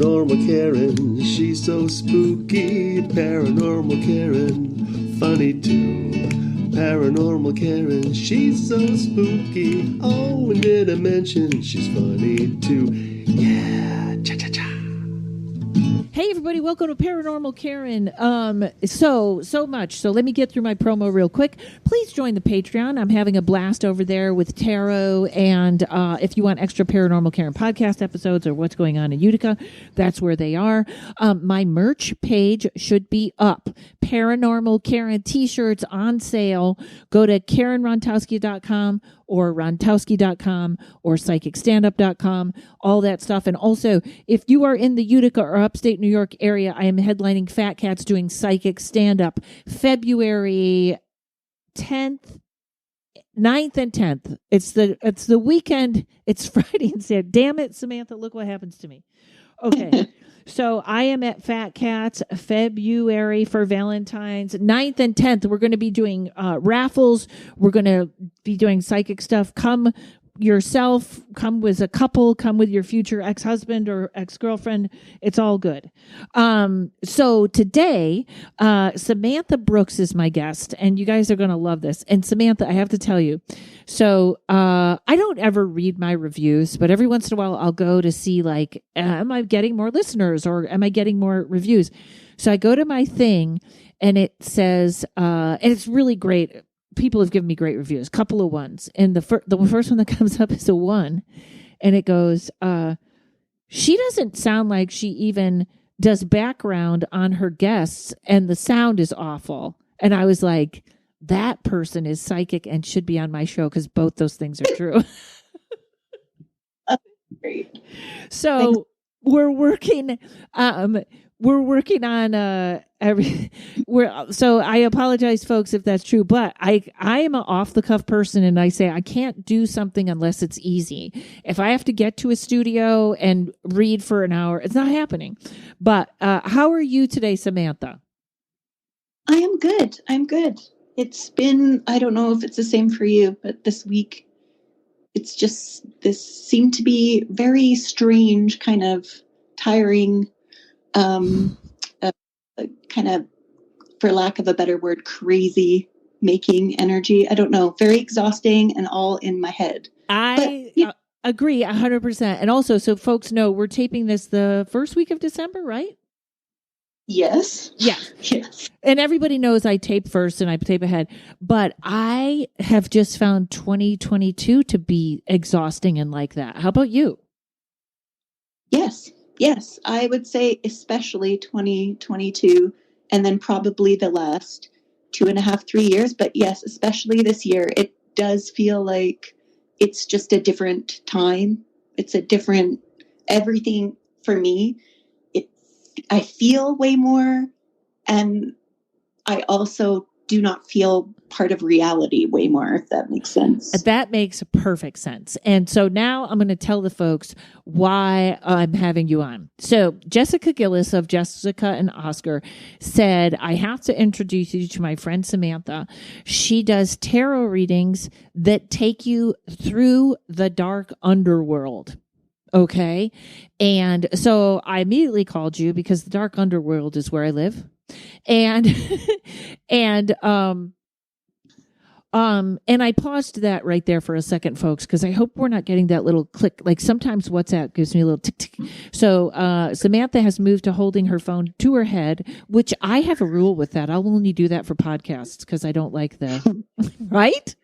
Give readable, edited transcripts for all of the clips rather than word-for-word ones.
Paranormal Karen, she's so spooky. Paranormal Karen, funny too. Paranormal Karen, she's so spooky. Oh, and did I mention she's funny too? Yeah, cha-cha-cha. Hey everybody, welcome to Paranormal Karen. So much. So let me get through my promo real quick. Please join the Patreon. I'm having a blast over there with tarot, and if you want extra Paranormal Karen podcast episodes or what's going on in Utica, that's where they are. My merch page should be up. Paranormal Karen t-shirts on sale. Go to karenrontowski.com or rontowski.com or psychicstandup.com, all that stuff. And also, if you are in the Utica or upstate New York area, I am headlining Fat Cats doing psychic stand-up February 10th, 9th and 10th. It's the weekend. It's Friday and Saturday. Damn it, Samantha, look what happens to me. Okay. So I am at Fat Cats February for Valentine's 9th and 10th. We're going to be doing raffles. We're going to be doing psychic stuff. Come yourself, come with a couple, come with your future ex-husband or ex-girlfriend. It's all good. So today, Samantha Brooks is my guest, and you guys are going to love this. And Samantha, I have to tell you, so I don't ever read my reviews, but every once in a while I'll go to see, like, am I getting more listeners or am I getting more reviews? So I go to my thing and it says, and it's really great. People have given me great reviews, couple of ones. And the first one that comes up is a 1. And it goes, she doesn't sound like she even does background on her guests, and the sound is awful. And I was like, that person is psychic and should be on my show, because both those things are true. Great. So Thanks. we're working on so I apologize, folks, if that's true, but I am an off the cuff person, and I say I can't do something unless it's easy. If I have to get to a studio and read for an hour, it's not happening. But how are you today, Samantha? I am good. I'm good. It's been, I don't know if it's the same for you, but this week, it's just, this seemed to be very strange, kind of tiring, kind of, for lack of a better word, crazy making energy. I don't know, very exhausting and all in my head. Agree 100%. And also, so folks know, we're taping this the first week of December, right? Yes. Yeah. Yes. And everybody knows I tape first and I tape ahead, but I have just found 2022 to be exhausting and like that. How about you? Yes. Yes. I would say especially 2022, and then probably the last 2.5, 3 years. But yes, especially this year, it does feel like it's just a different time. It's a different everything for me. I feel way more, and I also do not feel part of reality way more, if that makes sense. That makes perfect sense. And so now I'm going to tell the folks why I'm having you on. So Jessica Gillis of Jessica and Oscar said, I have to introduce you to my friend Samantha. She does tarot readings that take you through the dark underworld. Okay. And so I immediately called you because the dark underworld is where I live. And I paused that right there for a second, folks, because I hope we're not getting that little click. Like sometimes WhatsApp gives me a little tick, tick. So Samantha has moved to holding her phone to her head, which I have a rule with that. I'll only do that for podcasts because I don't like right?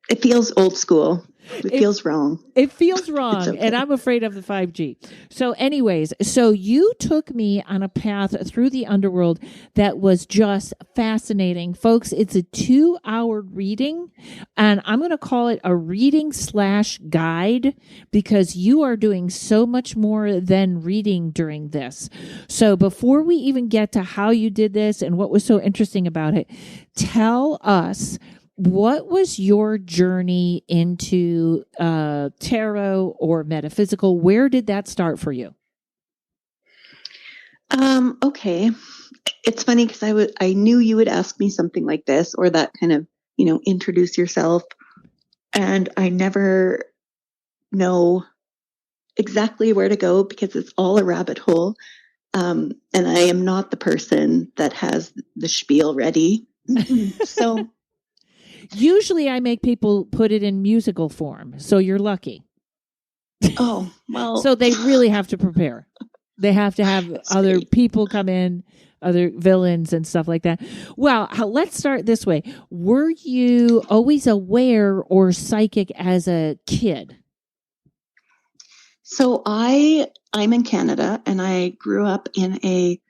It feels old school. It feels wrong. It feels wrong. Okay. And I'm afraid of the 5G. So anyways, so you took me on a path through the underworld that was just fascinating. Folks, it's a 2-hour reading, and I'm going to call it a reading/guide because you are doing so much more than reading during this. So before we even get to how you did this and what was so interesting about it, tell us, what was your journey into tarot or metaphysical? Where did that start for you? Okay. It's funny because I knew you would ask me something like this, or that kind of, introduce yourself. And I never know exactly where to go because it's all a rabbit hole. And I am not the person that has the spiel ready. So Usually I make people put it in musical form, so you're lucky. oh, well. So they really have to prepare. They have to have other great. people come in, other villains and stuff like that. Well, let's start this way. Were you always aware or psychic as a kid? So I'm in Canada and I grew up in a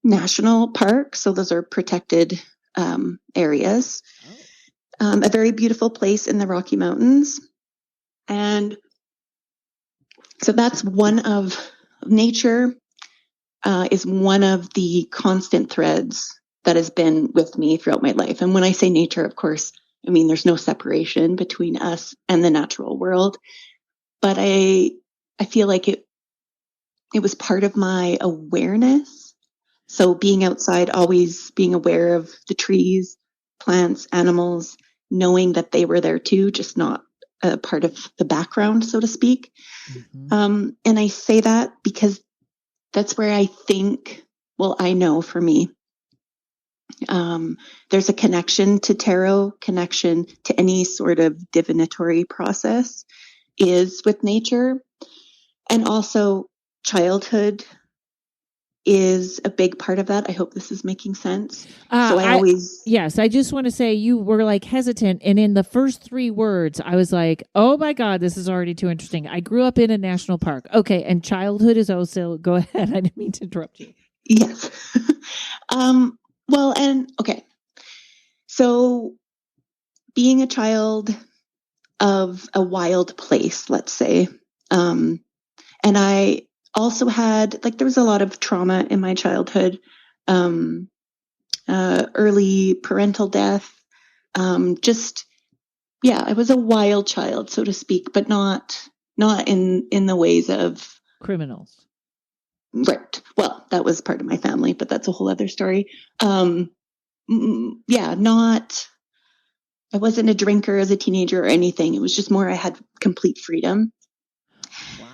national park. So those are protected areas. A very beautiful place in the Rocky Mountains. And so that's one of nature is one of the constant threads that has been with me throughout my life. And when I say nature, of course, I mean there's no separation between us and the natural world. But I feel like it was part of my awareness. So being outside, always being aware of the trees, plants, animals, knowing that they were there too, just not a part of the background, so to speak. Mm-hmm. And I say that because that's where I think, well, I know for me, there's a connection to tarot, connection to any sort of divinatory process is with nature. And also childhood is a big part of that. I hope this is making sense. So Yes, I just want to say you were like hesitant. And in the first 3 words, I was like, oh my God, this is already too interesting. I grew up in a national park. Okay. And childhood is also, go ahead. I didn't mean to interrupt you. Yes. Well, and okay. So being a child of a wild place, let's say, and I also had, like, there was a lot of trauma in my childhood, early parental death, I was a wild child, so to speak, but not in the ways of criminals. Right. Well, that was part of my family, but that's a whole other story. I wasn't a drinker as a teenager or anything. It was just more I had complete freedom. Wow.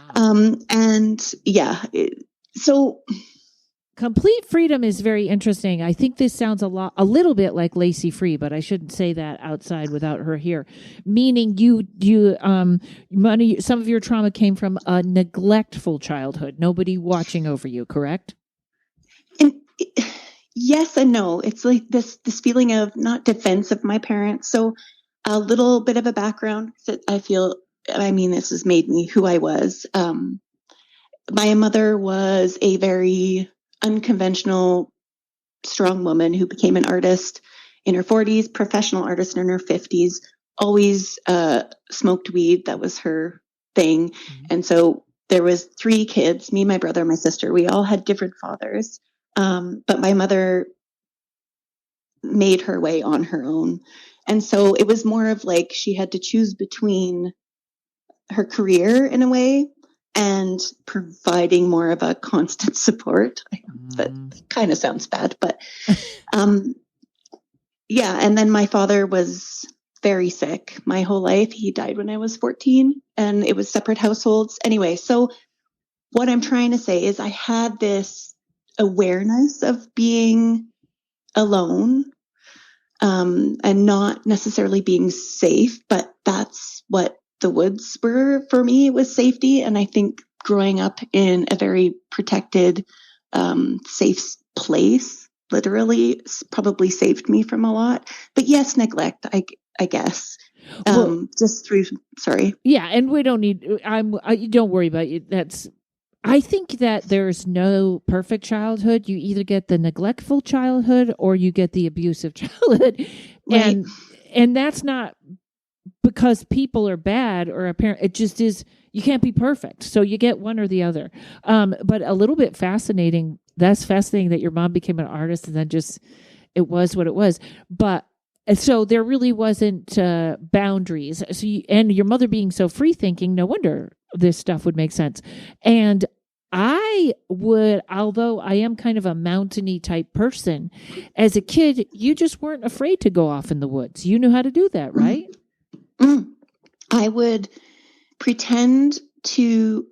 So complete freedom is very interesting. I think this sounds a little bit like Lacey Free, but I shouldn't say that outside without her here. Meaning some of your trauma came from a neglectful childhood, nobody watching over you, correct? Yes and no. It's like this feeling of not defense of my parents. So a little bit of a background that this has made me who I was. My mother was a very unconventional, strong woman who became an artist in her 40s, professional artist in her 50s, always smoked weed. That was her thing. Mm-hmm. And so there was 3 kids, me, my brother, and my sister. We all had different fathers. But my mother made her way on her own. And so it was more of like she had to choose between her career in a way and providing more of a constant support. That kind of sounds bad, but and then my father was very sick my whole life. He died when I was 14 and it was separate households. Anyway, so what I'm trying to say is I had this awareness of being alone and not necessarily being safe, but that's what the woods were for me. It was safety. And I think growing up in a very protected, safe place, literally probably saved me from a lot. But yes, neglect, I guess. Sorry. Yeah. And we don't need, don't worry about it. I think that there's no perfect childhood. You either get the neglectful childhood or you get the abusive childhood. Right. And that's not because people are bad or a parent. It just is, you can't be perfect. So you get one or the other. But a little bit fascinating. That's fascinating that your mom became an artist and then just, it was what it was. But so there really wasn't boundaries. So and your mother being so free thinking, no wonder this stuff would make sense. And I would, although I am kind of a mountainy type person, as a kid, you just weren't afraid to go off in the woods. You knew how to do that, right? I would pretend to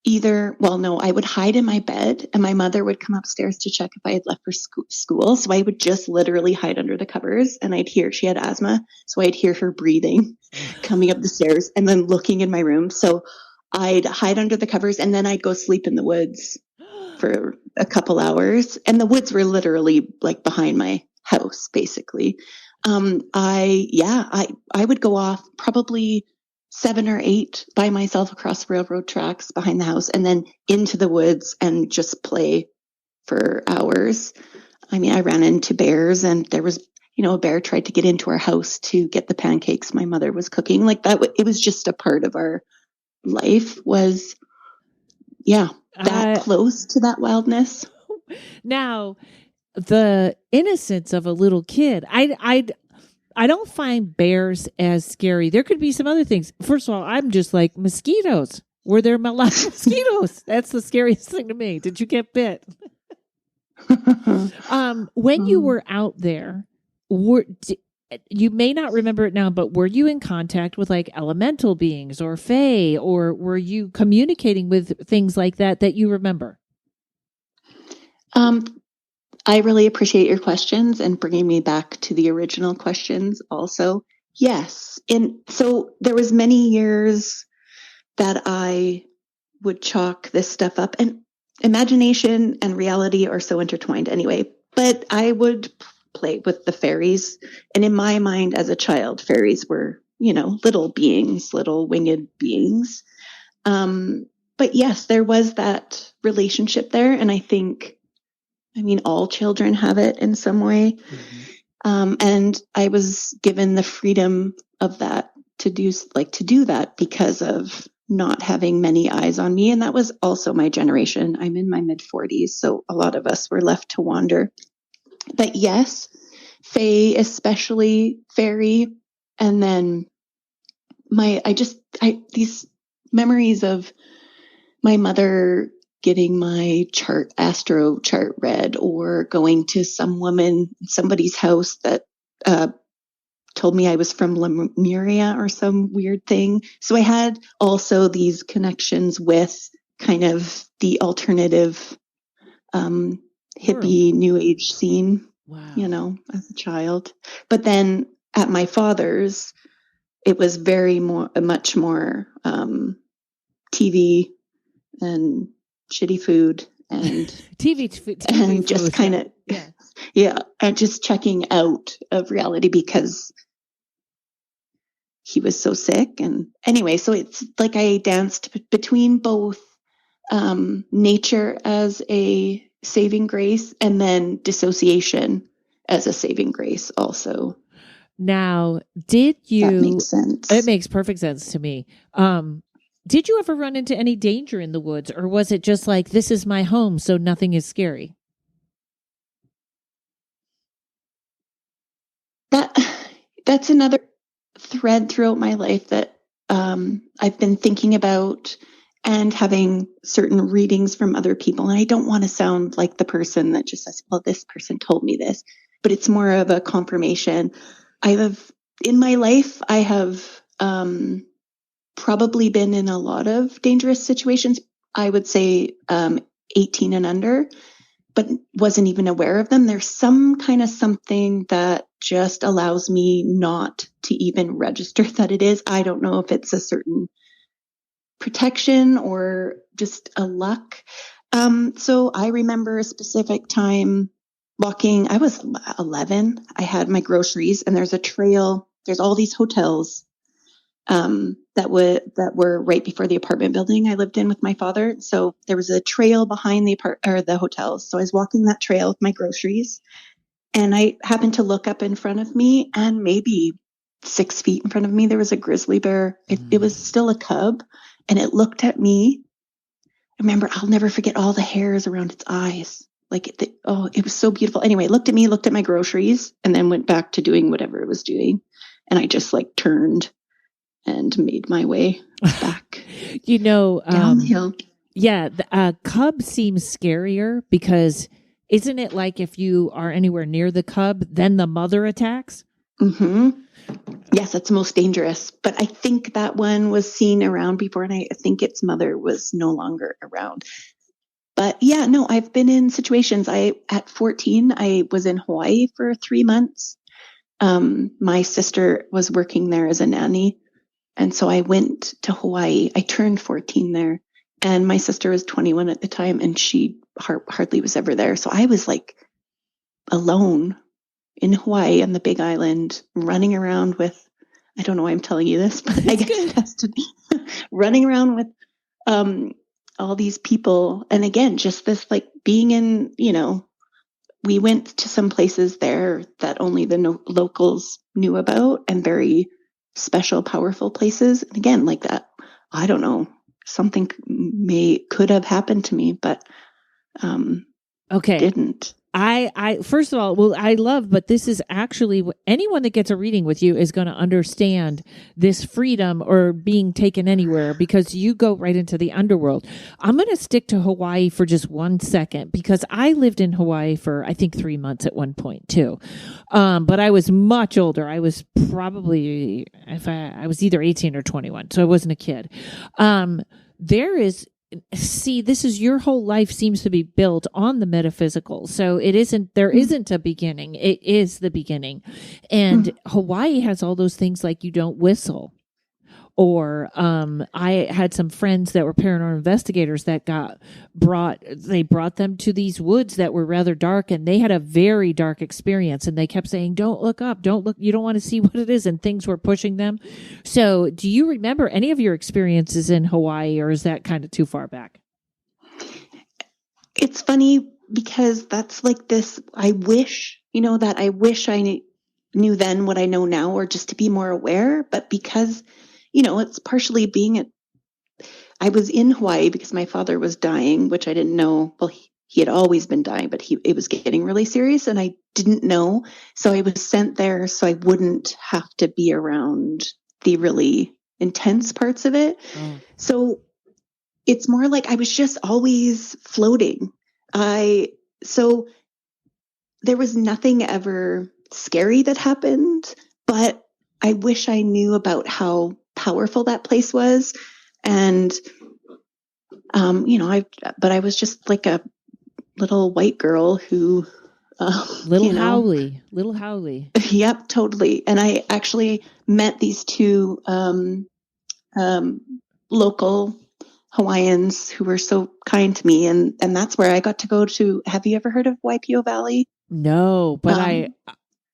no, I would hide in my bed and my mother would come upstairs to check if I had left for school. So I would just literally hide under the covers and she had asthma. So I'd hear her breathing coming up the stairs and then looking in my room. So I'd hide under the covers and then I'd go sleep in the woods for a couple hours. And the woods were literally like behind my house, basically. I would go off probably 7 or 8 by myself across railroad tracks behind the house and then into the woods and just play for hours. I mean, I ran into bears and there was, a bear tried to get into our house to get the pancakes my mother was cooking. Like that, it was just a part of our life was, that close to that wildness. Now, the innocence of a little kid, I don't find bears as scary. There could be some other things. First of all, I'm just like mosquitoes. Were there mosquitoes? That's the scariest thing to me. Did you get bit? When you were out there, you may not remember it now, but were you in contact with like elemental beings or fae, or were you communicating with things like that you remember? I really appreciate your questions and bringing me back to the original questions also. Yes. So there was many years that I would chalk this stuff up, and imagination and reality are so intertwined anyway, but I would play with the fairies. And in my mind as a child, fairies were, little beings, little winged beings. But yes, there was that relationship there. And I think, all children have it in some way. Mm-hmm. And I was given the freedom of that to do that because of not having many eyes on me. And that was also my generation. I'm in my mid-40s, so a lot of us were left to wander. But yes, fae, especially fairy. And then these memories of my mother getting my astro chart read, or going to somebody's house that told me I was from Lemuria or some weird thing. So I had also these connections with kind of the alternative hippie new age scene, wow. As a child. But then at my father's, it was much more TV and shitty food and TV and just kind of and just checking out of reality because he was so sick. And anyway, so it's like I danced between both nature as a saving grace and then dissociation as a saving grace also. Now, did you... That makes sense. It makes perfect sense to me. Did you ever run into any danger in the woods, or was it just like, this is my home, so nothing is scary? That's another thread throughout my life that I've been thinking about and having certain readings from other people. And I don't want to sound like the person that just says, well, this person told me this, but it's more of a confirmation. In my life, I have probably been in a lot of dangerous situations. I would say 18 and under, but wasn't even aware of them. There's some kind of something that just allows me not to even register that it is. I don't know if it's a certain protection or just a luck. So I remember a specific time walking. I was 11. I had my groceries, and there's a trail. There's all these hotels that were right before the apartment building I lived in with my father. So there was a trail behind the hotels. So I was walking that trail with my groceries, and I happened to look up in front of me, and maybe 6 feet in front of me, there was a grizzly bear. It was still a cub, and it looked at me. I remember, I'll never forget all the hairs around its eyes. It was so beautiful. Anyway, it looked at me, looked at my groceries, and then went back to doing whatever it was doing. And I just turned and made my way back. Down the hill. Yeah, the cub seems scarier because isn't it like if you are anywhere near the cub, then the mother attacks? Mm-hmm. Yes, it's most dangerous. But I think that one was seen around before, and I think its mother was no longer around. But yeah, no, I've been in situations. At 14, I was in Hawaii for 3 months. My sister was working there as a nanny. And so I went to Hawaii. I turned 14 there, and my sister was 21 at the time, and she hardly was ever there. So I was like alone in Hawaii on the Big Island, running around with, I don't know why I'm telling you this, but I guess it has to be running around with all these people. And again, just this like being in, we went to some places there that only the locals knew about, and very special, powerful places. And again, like that, I don't know, something could have happened to me, but didn't. I first of all, well, I love, but this is actually anyone that gets a reading with you is going to understand this freedom or being taken anywhere, because you go right into the underworld. I'm going to stick to Hawaii for just 1 second, because I lived in Hawaii for, I think, 3 months at one point too. But I was much older. I was probably, I was either 18 or 21. So I wasn't a kid. This is your whole life seems to be built on the metaphysical. So there isn't a beginning. It is the beginning. And Hawaii has all those things, like you don't whistle. Or I had some friends that were paranormal investigators that brought them to these woods that were rather dark, and they had a very dark experience, and they kept saying, don't look up, don't look, you don't want to see what it is, and things were pushing them. So do you remember any of your experiences in Hawaii, or is that kind of too far back? It's funny because that's like this, I wish I knew then what I know now, or just to be more aware. But because it's partially I was in Hawaii because my father was dying, which I didn't know. Well, he had always been dying, but it was getting really serious, and I didn't know. So I was sent there so I wouldn't have to be around the really intense parts of it. So it's more like I was just always floating. So there was nothing ever scary that happened, but I wish I knew about how powerful that place was. And, but I was just like a little white girl who, little Howley. Yep, totally. And I actually met these two, local Hawaiians who were so kind to me. And that's where I got to go to. Have you ever heard of Waipio Valley? No, but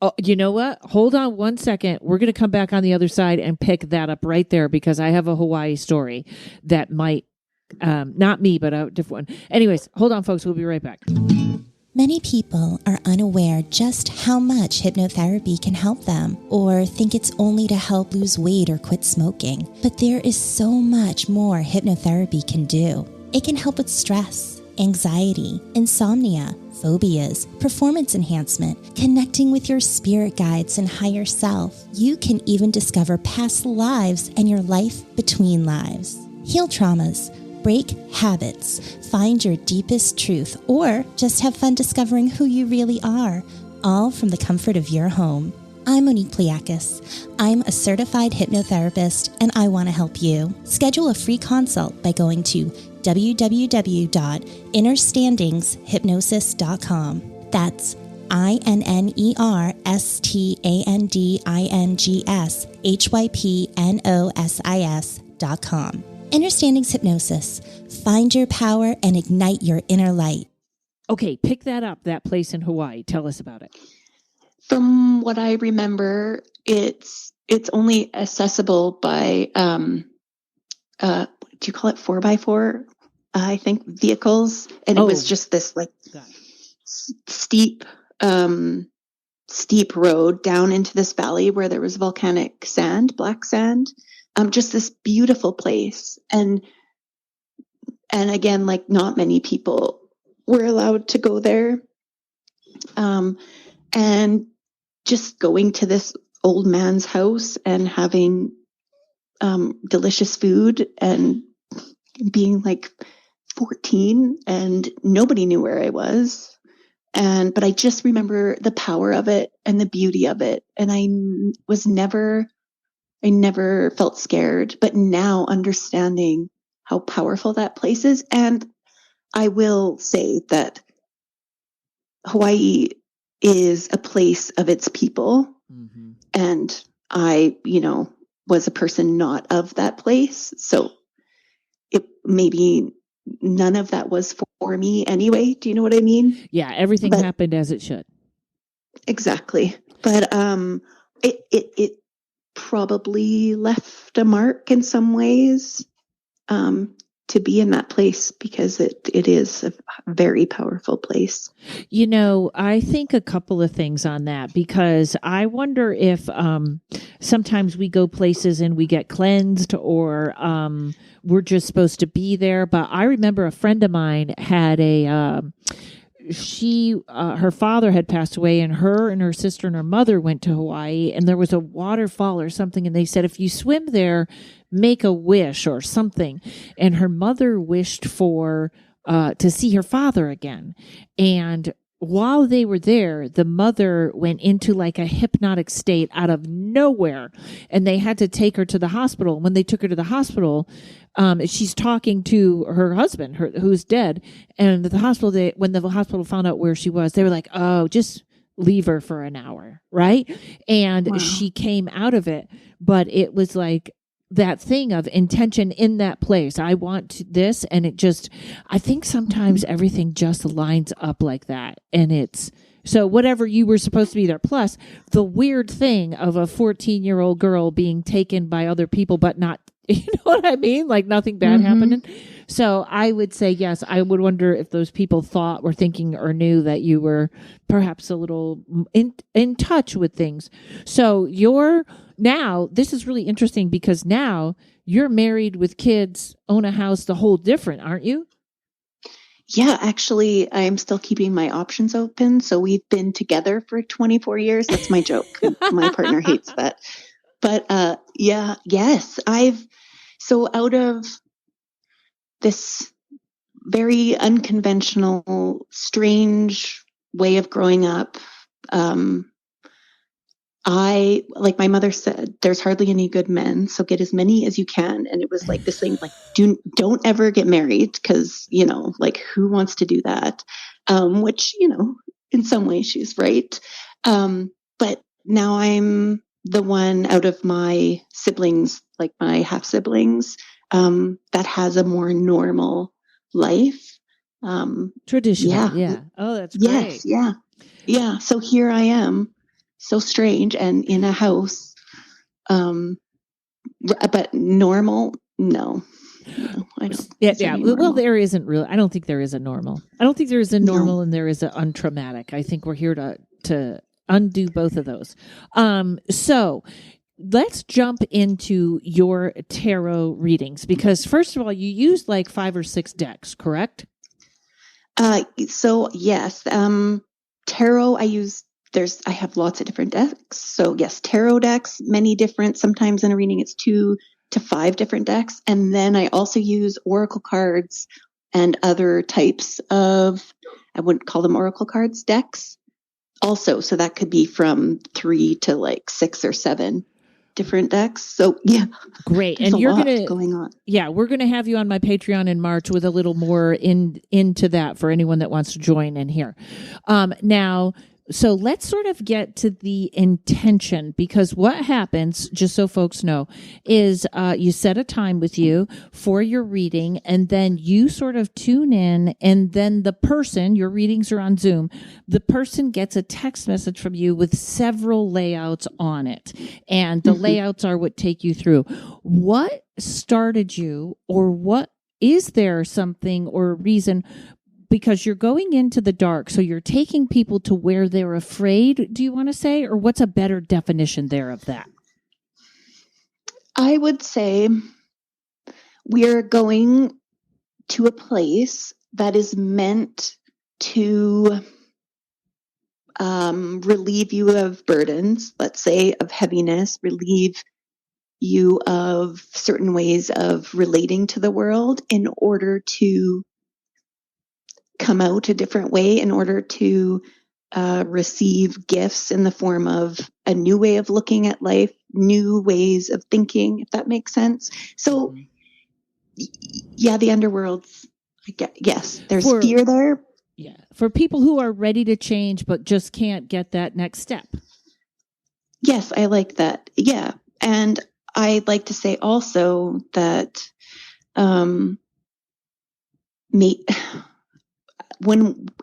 oh, you know what? Hold on 1 second. We're going to come back on the other side and pick that up right there, because I have a Hawaii story that might, not me, but a different one. Anyways, hold on, folks. We'll be right back. Many people are unaware just how much hypnotherapy can help them, or think it's only to help lose weight or quit smoking. But there is so much more hypnotherapy can do. It can help with stress, anxiety, insomnia, phobias, performance enhancement, connecting with your spirit guides and higher self. You can even discover past lives and your life between lives. Heal traumas, break habits, find your deepest truth, or just have fun discovering who you really are, all from the comfort of your home. I'm Monique Pliakis. I'm a certified hypnotherapist, and I want to help you. Schedule a free consult by going to www.innerstandingshypnosis.com. That's INNERSTANDINGSHYPNOSIS.com. Innerstandings Hypnosis. Find your power and ignite your inner light. Okay, pick that up, that place in Hawaii. Tell us about it. From what I remember, it's only accessible by, do you call it 4x4? I think vehicles. And it was just this like steep road down into this valley where there was volcanic sand, black sand. Just this beautiful place. And again, like not many people were allowed to go there. And just going to this old man's house and having delicious food and being like 14, and nobody knew where I was. But I just remember the power of it and the beauty of it. And I was never I never felt scared, but now understanding how powerful that place is. And I will say that Hawaii is a place of its people. Mm-hmm. And I, was a person not of that place. So it maybe none of that was for me anyway. Do you know what I mean? Yeah, everything happened as it should. Exactly. But it probably left a mark in some ways to be in that place, because it is a very powerful place. I think a couple of things on that, because I wonder if sometimes we go places and we get cleansed, or we're just supposed to be there. But I remember a friend of mine had her father had passed away, and her sister and her mother went to Hawaii, and there was a waterfall or something, and they said, if you swim there, make a wish or something. And her mother wished for to see her father again. And while they were there, the mother went into like a hypnotic state out of nowhere, and they had to take her to the hospital. When they took her to the hospital, she's talking to her husband, who's dead. And at the hospital, when the hospital found out where she was, they were like, "Oh, just leave her for an hour," right? And she came out of it, but it was like that thing of intention in that place. I want this, and I think sometimes everything just lines up like that, and it's so whatever you were supposed to be there. Plus the weird thing of a 14-year-old girl being taken by other people, but not, you know what I mean? Like nothing bad happening. So I would say, yes, I would wonder if those people thought or thinking or knew that you were perhaps a little in touch with things. So now, this is really interesting, because now you're married with kids, own a house, the whole different, aren't you? Yeah, actually, I'm still keeping my options open. So we've been together for 24 years. That's my joke. My partner hates that. But yes, so out of this very unconventional, strange way of growing up, like my mother said, there's hardly any good men, so get as many as you can. And it was like this thing, like, don't ever get married, because, like, who wants to do that? Which, in some ways she's right. But now I'm the one out of my siblings, like my half siblings, that has a more normal life. Traditional. Yeah. Oh, that's great. Yes. Yeah. So here I am, so strange, and in a house, but normal, no, I don't. Yeah. Well, there isn't really. I don't think there is a normal. I don't think there is a normal, and there is an untraumatic. I think we're here to undo both of those. So let's jump into your tarot readings, because first of all, you use like 5 or 6 decks, correct? So yes, tarot I have lots of different decks. So yes, tarot decks, many different. Sometimes in a reading it's 2 to 5 different decks. And then I also use oracle cards and other types of, I wouldn't call them oracle cards, decks also. So that could be from 3 to like 6 or 7 different decks. So yeah, great. And you're going on. Yeah, we're gonna have you on my Patreon in March with a little more into that for anyone that wants to join in here. Now, so let's sort of get to the intention, because what happens, just so folks know, is you set a time with you for your reading, and then you sort of tune in, and then the person, your readings are on Zoom, the person gets a text message from you with several layouts on it, and the layouts are what take you through. What started you, or what is there something or a reason? Because you're going into the dark, so you're taking people to where they're afraid, do you want to say? Or what's a better definition there of that? I would say we're going to a place that is meant to relieve you of burdens, let's say, of heaviness, relieve you of certain ways of relating to the world, in order to come out a different way, in order to receive gifts in the form of a new way of looking at life, new ways of thinking, if that makes sense. So yeah, the underworld's, yes, there's fear there. Yeah. For people who are ready to change, but just can't get that next step. Yes, I like that. Yeah. And I'd like to say also that, when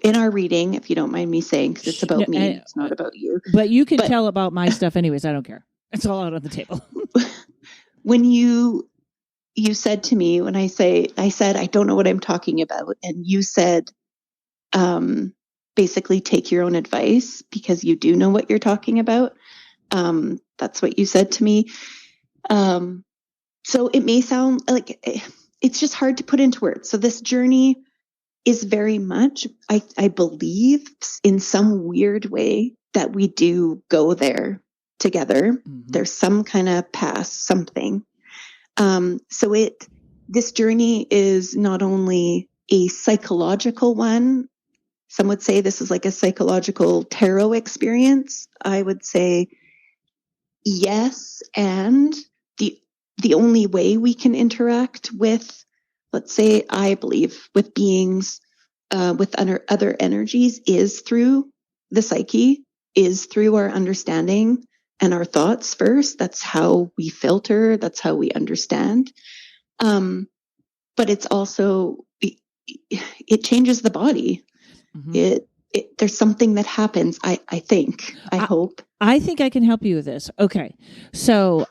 in our reading, if you don't mind me saying, because it's about me, it's not about you. But you can tell about my stuff anyways. I don't care. It's all out on the table. When you said to me, when I said, I don't know what I'm talking about. And you said, basically take your own advice because you do know what you're talking about. That's what you said to me. So it may sound like it's just hard to put into words. So this journey is very much, I believe in some weird way that we do go there together. Mm-hmm. There's some kind of past, something. So this journey is not only a psychological one. Some would say this is like a psychological tarot experience. I would say yes. And the only way we can interact with, let's say, I believe with beings, with other energies is through the psyche, is through our understanding and our thoughts first. That's how we filter. That's how we understand. But it's also, it changes the body. Mm-hmm. There's something that happens. I think, I hope. I think I can help you with this. Okay. So,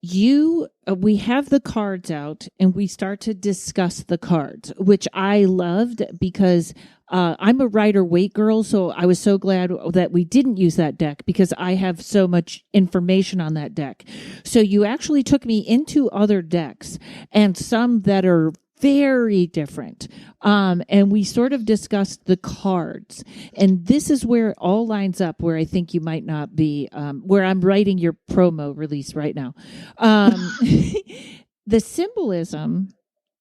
we have the cards out and we start to discuss the cards, which I loved because I'm a Rider-Waite girl. So I was so glad that we didn't use that deck because I have so much information on that deck. So you actually took me into other decks and some that are very different. And we sort of discussed the cards. And this is where it all lines up, where I think you might not be, where I'm writing your promo release right now. The symbolism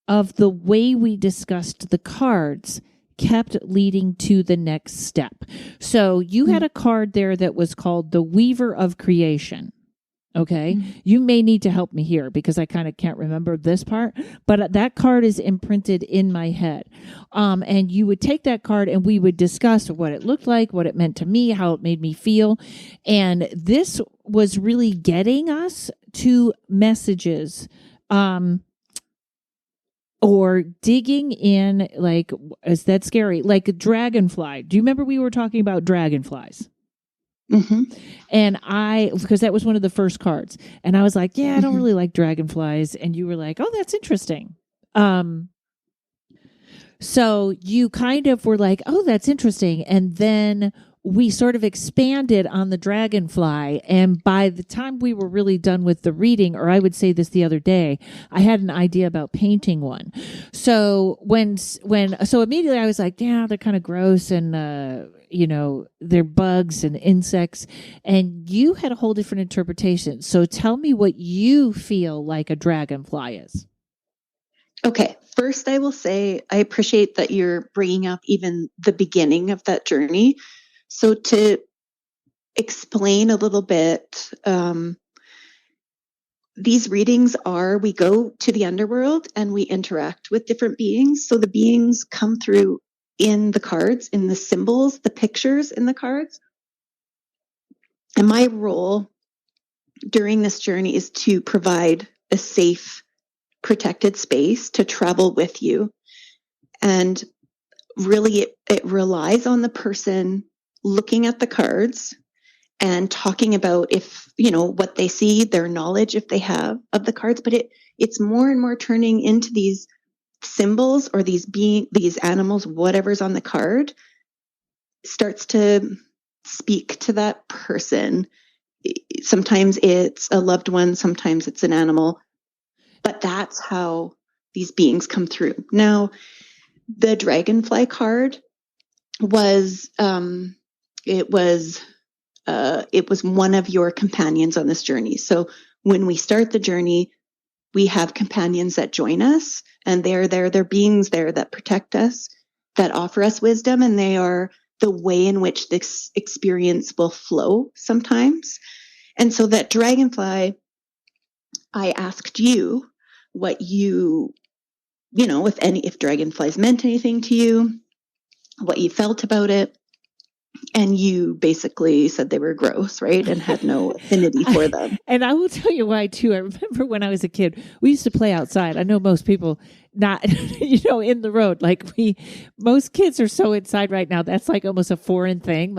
of the way we discussed the cards kept leading to the next step. So you had a card there that was called the Weaver of Creation. Okay. Mm-hmm. You may need to help me here because I kind of can't remember this part, but that card is imprinted in my head. And you would take that card and we would discuss what it looked like, what it meant to me, how it made me feel. And this was really getting us to messages, or digging in, like, is that scary? Like a dragonfly. Do you remember we were talking about dragonflies? Mm-hmm. And because that was one of the first cards, and I was like, yeah, I don't really like dragonflies. And you were like, oh, that's interesting. So you kind of were like, oh, that's interesting. And then we sort of expanded on the dragonfly. And by the time we were really done with the reading, or I would say this the other day, I had an idea about painting one. So so immediately I was like, yeah, they're kind of gross and, they're bugs and insects. And you had a whole different interpretation. So tell me what you feel like a dragonfly is. Okay. First, I will say I appreciate that you're bringing up even the beginning of that journey. So to explain a little bit, these readings we go to the underworld and we interact with different beings. So the beings come through in the cards, in the symbols, the pictures in the cards. And my role during this journey is to provide a safe, protected space to travel with you. And really, it relies on the person looking at the cards and talking about what they see, their knowledge, if they have, of the cards. But it's more and more turning into these symbols or these animals, whatever's on the card, starts to speak to that person. Sometimes it's a loved one, sometimes it's an animal, but that's how these beings come through. Now, the dragonfly card was it was one of your companions on this journey. So when we start the journey, we have companions that join us, and they're beings there that protect us, that offer us wisdom, and they are the way in which this experience will flow sometimes. And so that dragonfly, I asked you what if dragonflies meant anything to you, what you felt about it. And you basically said they were gross, right? And had no affinity for them. And I will tell you why, too. I remember when I was a kid, we used to play outside. I know most people not, in the road. Like most kids are so inside right now. That's like almost a foreign thing.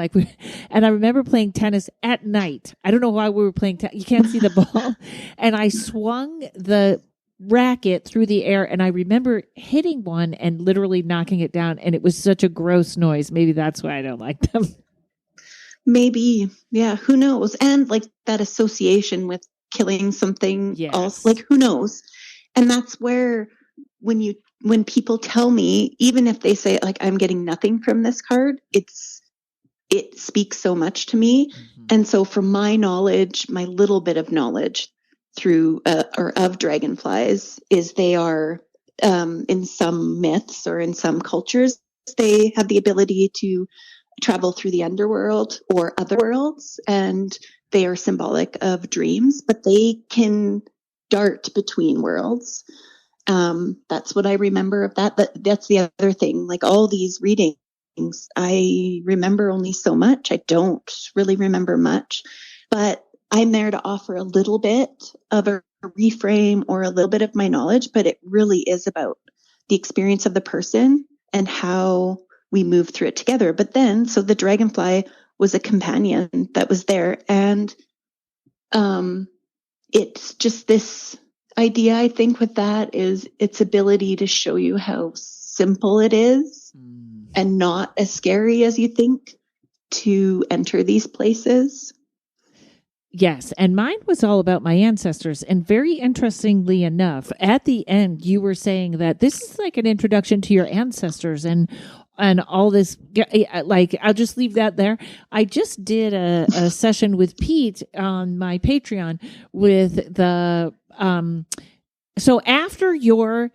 And I remember playing tennis at night. I don't know why we were playing tennis. You can't see the ball. And I swung the racket through the air, and I remember hitting one and literally knocking it down, and it was such a gross noise. Maybe that's why I don't like them. Maybe. Yeah, who knows? And like that association with killing something else, like who knows? And that's where when people tell me, even if they say like I'm getting nothing from this card, it speaks so much to me. Mm-hmm. And so from my knowledge, my little bit of knowledge through or of dragonflies is they are in some myths or in some cultures, they have the ability to travel through the underworld or other worlds, and they are symbolic of dreams, but they can dart between worlds. That's what I remember of that. But that's the other thing, like all these readings, I remember only so much. I don't really remember much, but I'm there to offer a little bit of a reframe or a little bit of my knowledge, but it really is about the experience of the person and how we move through it together. But then, so the dragonfly was a companion that was there. And it's just this idea, I think, with that is its ability to show you how simple it is and not as scary as you think to enter these places. Yes, and mine was all about my ancestors. And very interestingly enough, at the end, you were saying that this is like an introduction to your ancestors and all this. Like, I'll just leave that there. I just did a session with Pete on my Patreon with the. So after your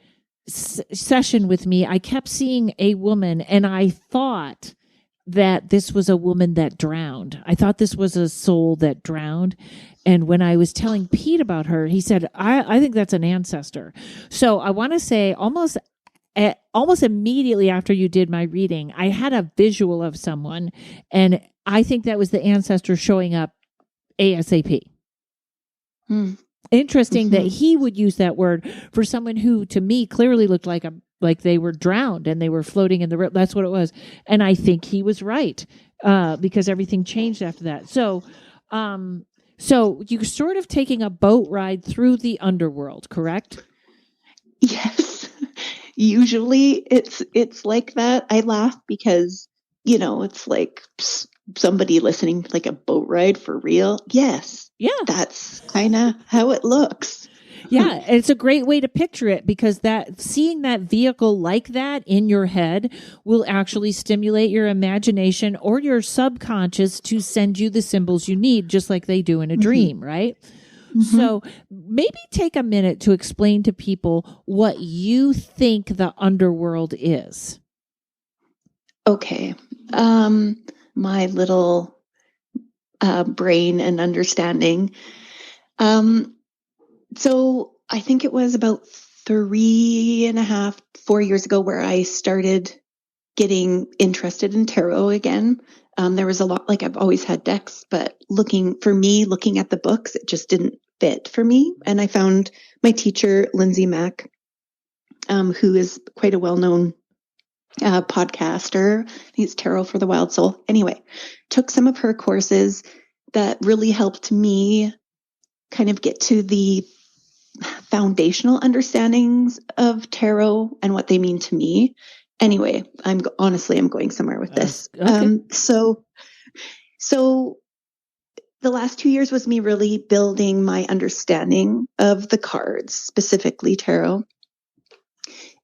session with me, I kept seeing a woman, and I thought that this was a woman that drowned. I thought this was a soul that drowned. And when I was telling Pete about her, he said, I think that's an ancestor. So I want to say almost immediately after you did my reading, I had a visual of someone, and I think that was the ancestor showing up ASAP. Interesting that he would use that word for someone who, to me, clearly looked like they were drowned and they were floating in the river. That's what it was. And I think he was right, because everything changed after that. So you're sort of taking a boat ride through the underworld, correct? Yes. Usually it's like that. I laugh because, it's like somebody listening like a boat ride for real. Yes. Yeah. That's kind of how it looks. Yeah, it's a great way to picture it, because seeing that vehicle like that in your head will actually stimulate your imagination or your subconscious to send you the symbols you need, just like they do in a dream, right? Mm-hmm. So maybe take a minute to explain to people what you think the underworld is. Okay. My little brain and understanding. So I think it was about 3.5, 4 years ago where I started getting interested in tarot again. There was a lot, like I've always had decks, but looking at the books, it just didn't fit for me. And I found my teacher, Lindsay Mack, who is quite a well-known podcaster. I think it's Tarot for the Wild Soul. Anyway, took some of her courses that really helped me kind of get to the foundational understandings of tarot and what they mean to me. Anyway, I'm going somewhere with this. Okay. So the last 2 years was me really building my understanding of the cards, specifically tarot,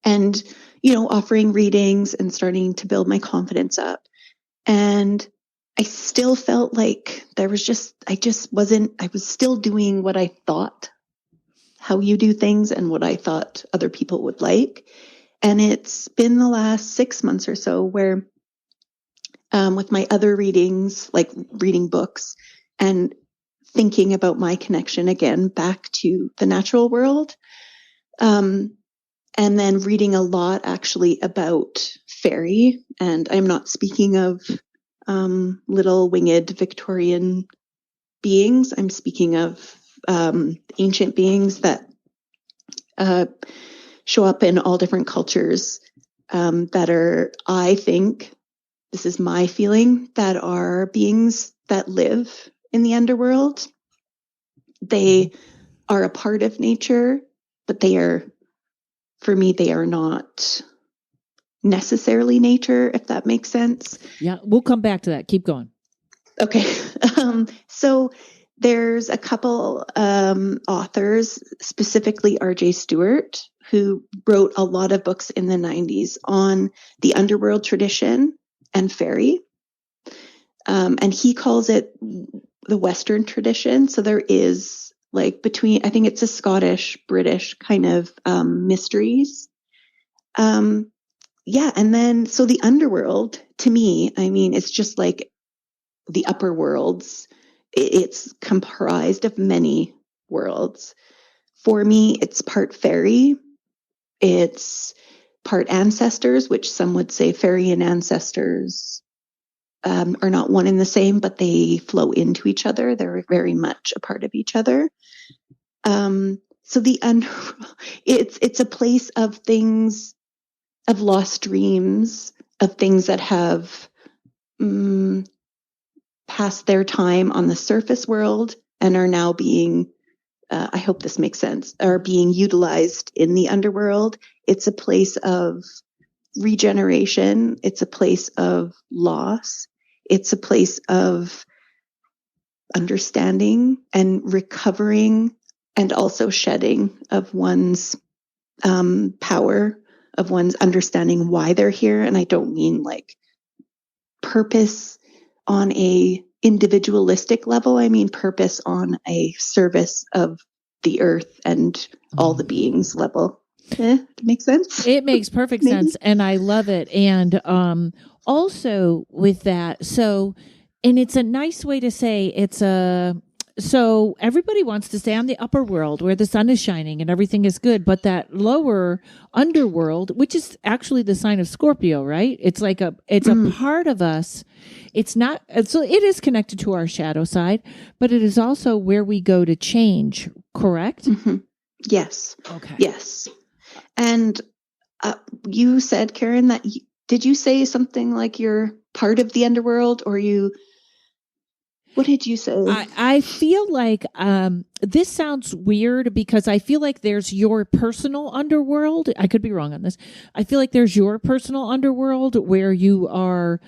and, offering readings and starting to build my confidence up. And I still felt like I was still doing what I thought, how you do things and what I thought other people would like. And it's been the last 6 months or so where, with my other readings, like reading books and thinking about my connection again back to the natural world. And then reading a lot actually about fairy. And I'm not speaking of little winged Victorian beings. I'm speaking of ancient beings that show up in all different cultures that are, I think, this is my feeling, that are beings that live in the underworld. They are a part of nature, but they are, for me, they are not necessarily nature, if that makes sense. Yeah, we'll come back to that. Keep going. Okay. So there's a couple authors, specifically R.J. Stewart, who wrote a lot of books in the 90s on the underworld tradition and fairy. And he calls it the Western tradition. So there is like between, I think it's a Scottish, British kind of mysteries. Yeah. And then, so the underworld to me, I mean, it's just like the upper worlds. It's comprised of many worlds. For me, it's part fairy. It's part ancestors, which some would say fairy and ancestors are not one and the same, but they flow into each other. They're very much a part of each other. So it's a place of things, of lost dreams, of things that have passed their time on the surface world and are now being, I hope this makes sense, are being utilized in the underworld. It's a place of regeneration. It's a place of loss. It's a place of understanding and recovering, and also shedding of one's power, of one's understanding why they're here. And I don't mean like purpose on a individualistic level. I mean purpose on a service of the earth and all the beings level. Makes sense? It makes perfect sense, and I love it. And also with that, so, and it's a nice way to say it's a, so everybody wants to stay on the upper world where the sun is shining and everything is good, but that lower underworld, which is actually the sign of Scorpio, right? It's like it's a part of us. It's not, so it is connected to our shadow side, but it is also where we go to change, correct? Mm-hmm. Yes. Okay. Yes. And you said, Karen, that did you say something like you're part of the underworld, or you, what did you say? I feel like this sounds weird because I feel like there's your personal underworld. I could be wrong on this. I feel like there's your personal underworld where you are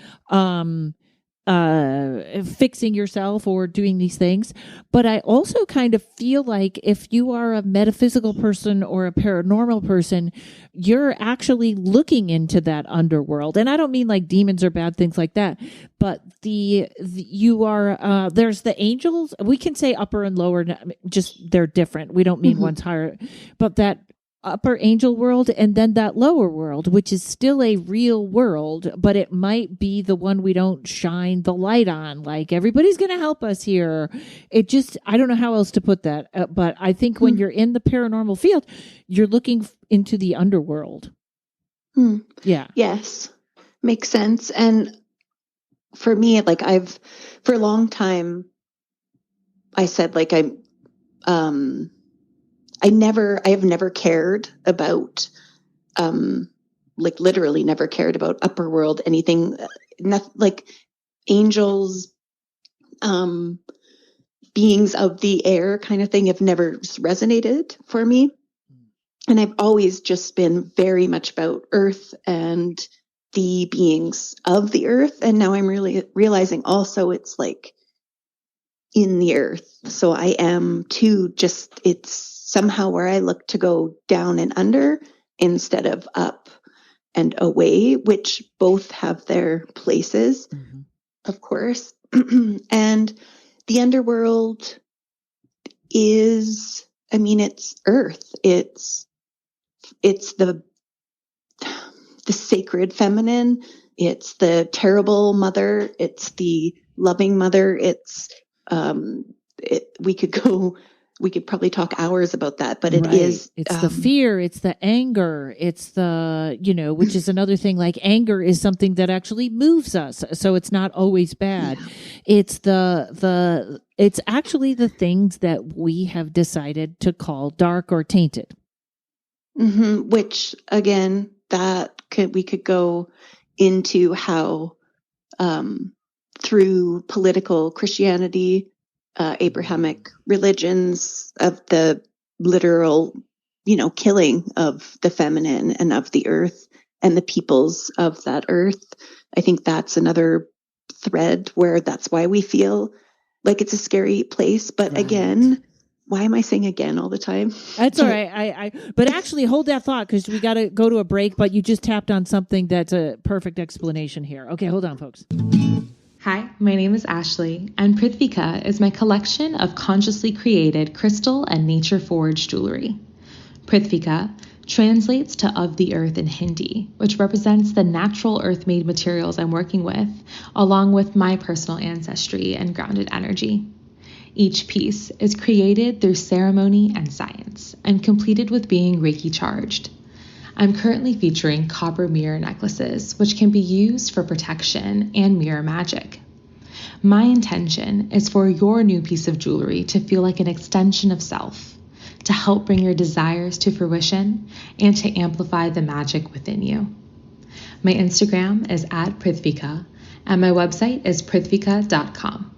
fixing yourself or doing these things. But I also kind of feel like if you are a metaphysical person or a paranormal person, you're actually looking into that underworld. And I don't mean like demons or bad things like that, but you are, there's the angels. We can say upper and lower, just they're different. We don't mean one's higher, but that upper angel world and then that lower world, which is still a real world, but it might be the one we don't shine the light on. Like everybody's going to help us here. It just, I don't know how else to put that. But I think when you're in the paranormal field, you're looking into the underworld. Yeah. Yes. Makes sense. And for me, like for a long time, I said like I have never cared about, like literally never cared about upper world, anything, not like angels, beings of the air kind of thing have never resonated for me. And I've always just been very much about earth and the beings of the earth. And now I'm really realizing also it's like in the earth. So I am too, just it's somehow where I look to go down and under instead of up and away, which both have their places, of course. And the underworld is, I mean, it's earth. It's the sacred feminine. It's the terrible mother. It's the loving mother. It's we could probably talk hours about that, but it's the fear, it's the anger, it's the, which is another thing. Like anger is something that actually moves us. So it's not always bad. Yeah. It's it's actually the things that we have decided to call dark or tainted. Mm-hmm. Which again, we could go into how, through political Christianity, Abrahamic religions, of the literal, killing of the feminine and of the earth and the peoples of that earth. I think that's another thread where that's why we feel like it's a scary place. But again, why am I saying again all the time? That's all right. But actually hold that thought, because we got to go to a break, but you just tapped on something that's a perfect explanation here. Okay, hold on, folks. Hi, my name is Ashley, and Prithvika is my collection of consciously created crystal and nature-forged jewelry. Prithvika translates to of the earth in Hindi, which represents the natural earth-made materials I'm working with, along with my personal ancestry and grounded energy. Each piece is created through ceremony and science, and completed with being Reiki charged. I'm currently featuring copper mirror necklaces, which can be used for protection and mirror magic. My intention is for your new piece of jewelry to feel like an extension of self, to help bring your desires to fruition and to amplify the magic within you. My Instagram is @Prithvika, and my website is prithvika.com.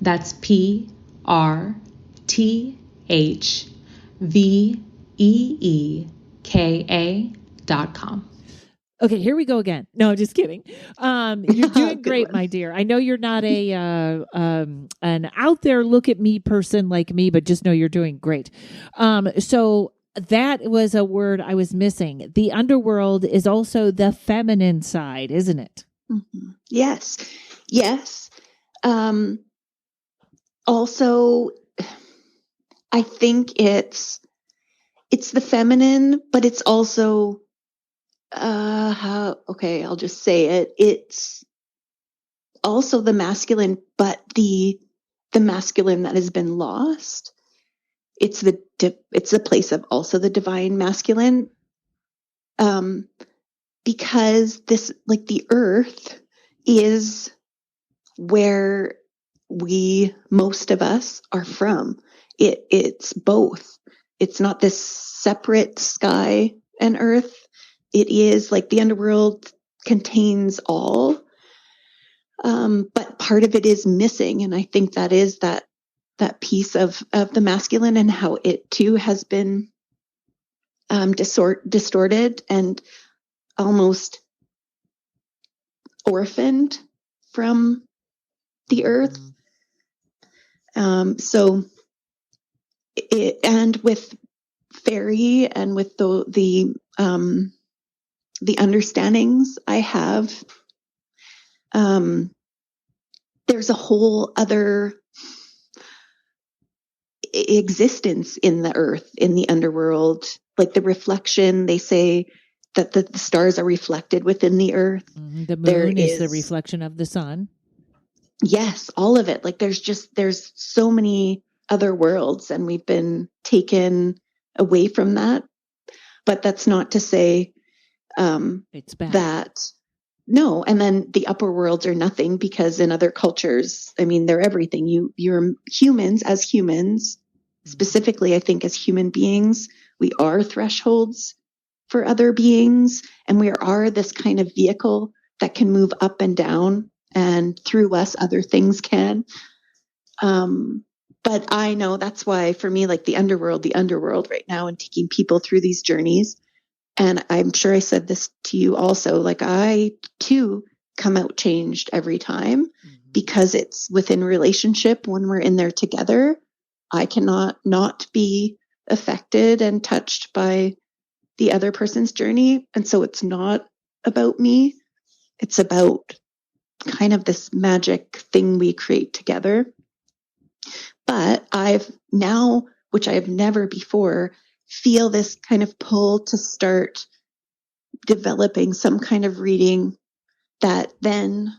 That's PRTHVEEKA.com. Okay, here we go again. No, just kidding. You're doing great, my dear. I know you're not an out there look at me person like me, but just know you're doing great. So that was a word I was missing. The underworld is also the feminine side, isn't it? Mm-hmm. Yes. Also, I think it's the feminine, but it's also, I'll just say it. It's also the masculine, but the masculine that has been lost. It's the place of also the divine masculine, because this, like, the earth is where most of us are from. It's both. It's not this separate sky and earth. It is like the underworld contains all, but part of it is missing, and I think that is that piece of the masculine, and how it too has been distorted and almost orphaned from the earth. And with fairy and with the understandings I have, there's a whole other existence in the earth, in the underworld, like the reflection. They say that the stars are reflected within the earth. Mm-hmm. The moon is the reflection of the sun. Yes, all of it. Like there's so many other worlds, and we've been taken away from that. But that's not to say it's bad. That no. And then the upper worlds are nothing, because in other cultures, I mean, they're everything. You're humans, as humans, specifically, I think as human beings, we are thresholds for other beings, and we are this kind of vehicle that can move up and down, and through us other things can. But I know that's why, for me, like the underworld right now, and taking people through these journeys. And I'm sure I said this to you also, like I too come out changed every time, because it's within relationship. When we're in there together, I cannot not be affected and touched by the other person's journey. And so it's not about me. It's about kind of this magic thing we create together. But I've now, which I have never before, feel this kind of pull to start developing some kind of reading that then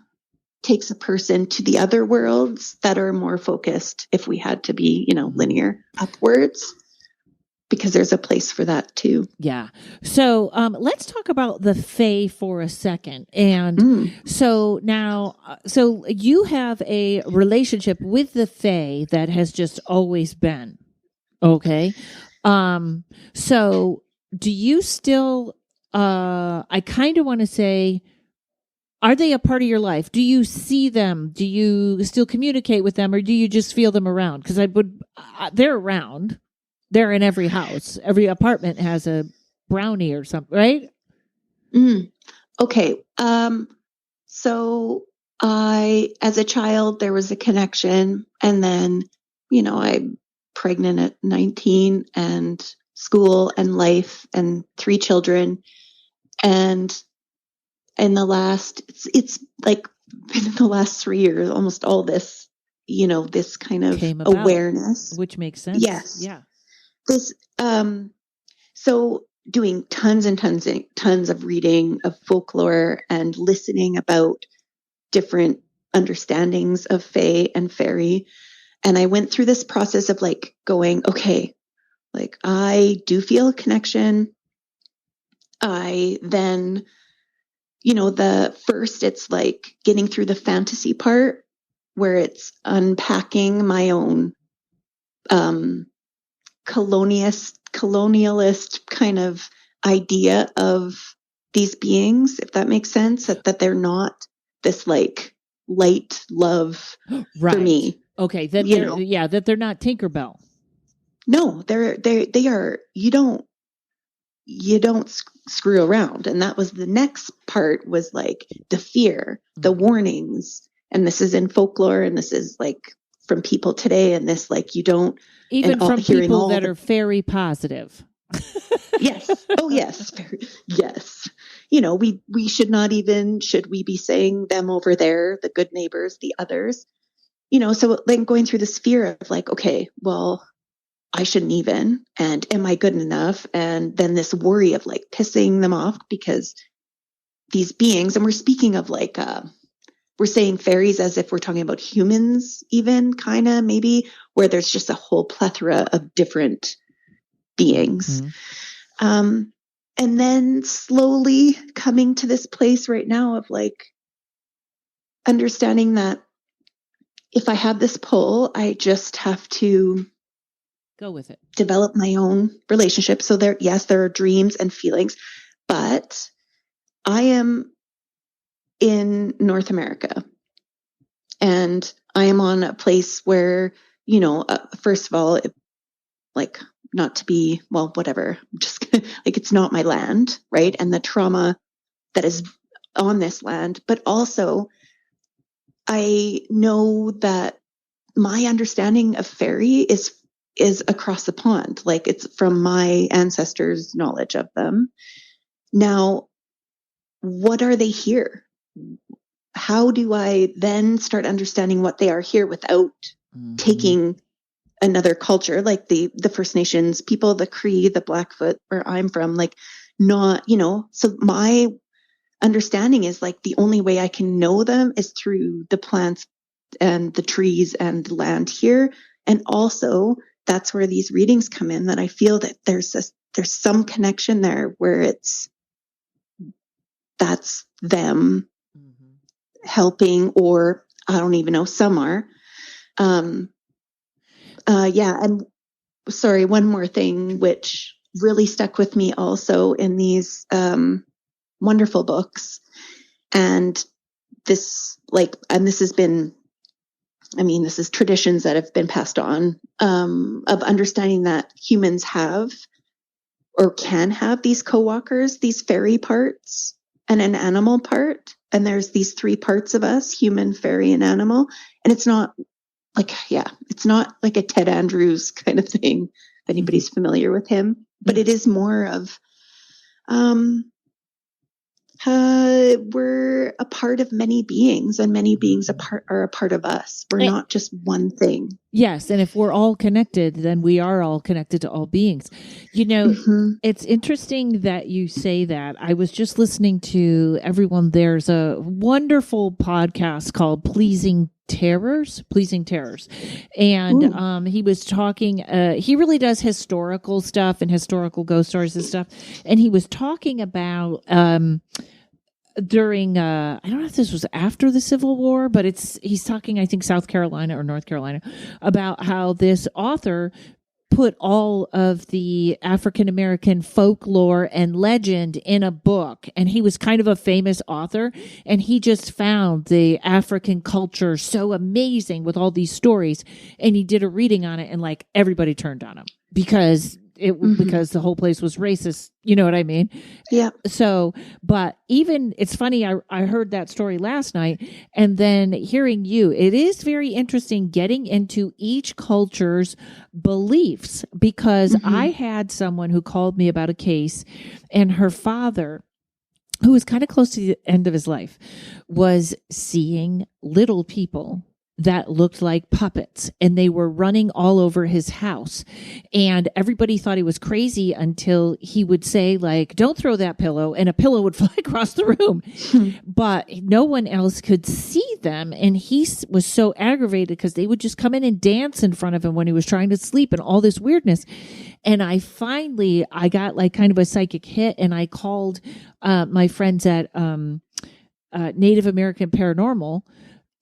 takes a person to the other worlds that are more focused, if we had to be, linear upwards, because there's a place for that too. Yeah. So let's talk about the Fae for a second. And so now, so you have a relationship with the Fae that has just always been. Okay. So do you still, I kind of want to say, are they a part of your life? Do you see them? Do you still communicate with them, or do you just feel them around? Because they're around. They're in every house. Every apartment has a brownie or something, right? Okay. So as a child, there was a connection, and then, I'm pregnant at 19 and school and life and 3 children. And in the last, it's like been in the last 3 years, almost all this, this kind of Came about, awareness, which makes sense. Yes. Yeah. This, so doing tons and tons of reading of folklore and listening about different understandings of Fae and Fairy. And I went through this process of like going, okay, like I do feel a connection. I then, the first, it's like getting through the fantasy part where it's unpacking my own colonialist kind of idea of these beings, if that makes sense, that they're not this like light love right. for me. Okay. That they're not Tinkerbell. No, they are, you don't screw around. And that was the next part, was like the fear, the warnings. And this is in folklore, and this is like from people today, and this like you don't, even from people that are fairy positive. Yes. Oh, yes. Yes. We should not even, should we be saying them over there, the good neighbors, the others, so then going through this fear of like, okay, well, I shouldn't even, and am I good enough? And then this worry of like pissing them off, because these beings, and we're speaking of like, we're saying fairies as if we're talking about humans, even kind of maybe, where there's just a whole plethora of different beings. And then slowly coming to this place right now of like understanding that if I have this pull, I just have to go with it, develop my own relationship. So there are dreams and feelings, but I am in North America, and I am on a place where, first of all, like, not to be, well, whatever, I'm just like, it's not my land, right? And the trauma that is on this land, but also I know that my understanding of fairy is across the pond. Like, it's from my ancestors' knowledge of them. Now, what are they here? How do I then start understanding what they are here without taking another culture, like the First Nations people, the Cree, the Blackfoot, where I'm from, like, not, so my understanding is like the only way I can know them is through the plants and the trees and the land here. And also that's where these readings come in, that I feel that there's some connection there where that's them helping, or I don't even know, some are. And sorry, one more thing, which really stuck with me also in these wonderful books. And this has been, this is traditions that have been passed on, of understanding that humans have or can have these co-walkers, these fairy parts and an animal part. And there's these 3 parts of us: human, fairy, and animal. And it's not like, it's not like a Ted Andrews kind of thing, if anybody's familiar with him, but it is more of, we're a part of many beings, and many beings are a part of us. We're not just one thing. Yes, and if we're all connected, then we are all connected to all beings. It's interesting that you say that. I was just listening to everyone. There's a wonderful podcast called Pleasing Terrors. And he was talking, he really does historical stuff and historical ghost stories and stuff. And he was talking about during I don't know if this was after the Civil War, but he's talking, I think, South Carolina or North Carolina, about how this author put all of the African American folklore and legend in a book. And he was kind of a famous author, and he just found the African culture so amazing with all these stories, and he did a reading on it, and like everybody turned on him because because the whole place was racist. You know what I mean? Yeah. So, but even, it's funny, I heard that story last night, and then hearing you, it is very interesting getting into each culture's beliefs, because I had someone who called me about a case, and her father, who was kind of close to the end of his life, was seeing little people that looked like puppets, and they were running all over his house, and everybody thought he was crazy until he would say, like, don't throw that pillow, and a pillow would fly across the room. But no one else could see them, and he was so aggravated because they would just come in and dance in front of him when he was trying to sleep, and all this weirdness. And I got like kind of a psychic hit, and I called my friends at Native American Paranormal,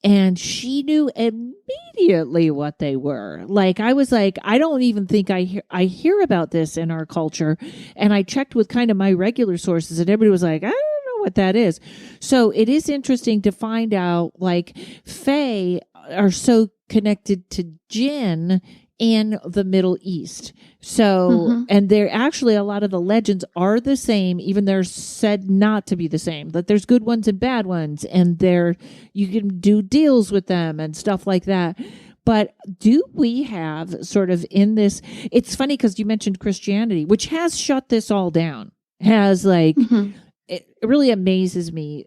and she knew immediately what they were. Like, I was like, I don't even think I hear about this in our culture. And I checked with kind of my regular sources, and everybody was like, I don't know what that is. So it is interesting to find out, like, Fae are so connected to jinn in the Middle East. So, and they're actually, a lot of the legends are the same, even they're said not to be the same, that there's good ones and bad ones, and you can do deals with them and stuff like that. But do we have sort of in this, it's funny because you mentioned Christianity, which has shut this all down, has like, it really amazes me,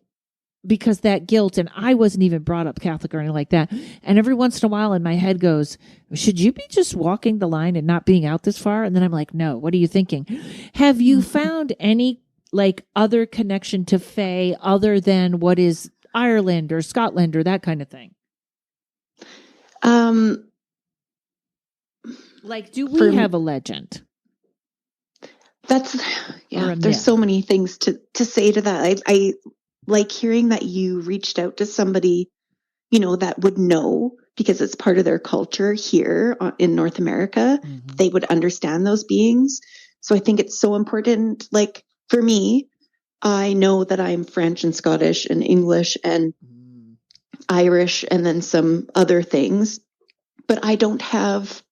because that guilt, and I wasn't even brought up Catholic or anything like that. And every once in a while in my head goes, should you be just walking the line and not being out this far? And then I'm like, no, what are you thinking? Have you found any like other connection to Fae other than what is Ireland or Scotland or that kind of thing? Like, do we have a legend? There's so many things to say to that. I like hearing that you reached out to somebody, that would know, because it's part of their culture here in North America. They would understand those beings. So I think it's so important. Like, for me, I know that I'm French and Scottish and English and Irish and then some other things, but I don't have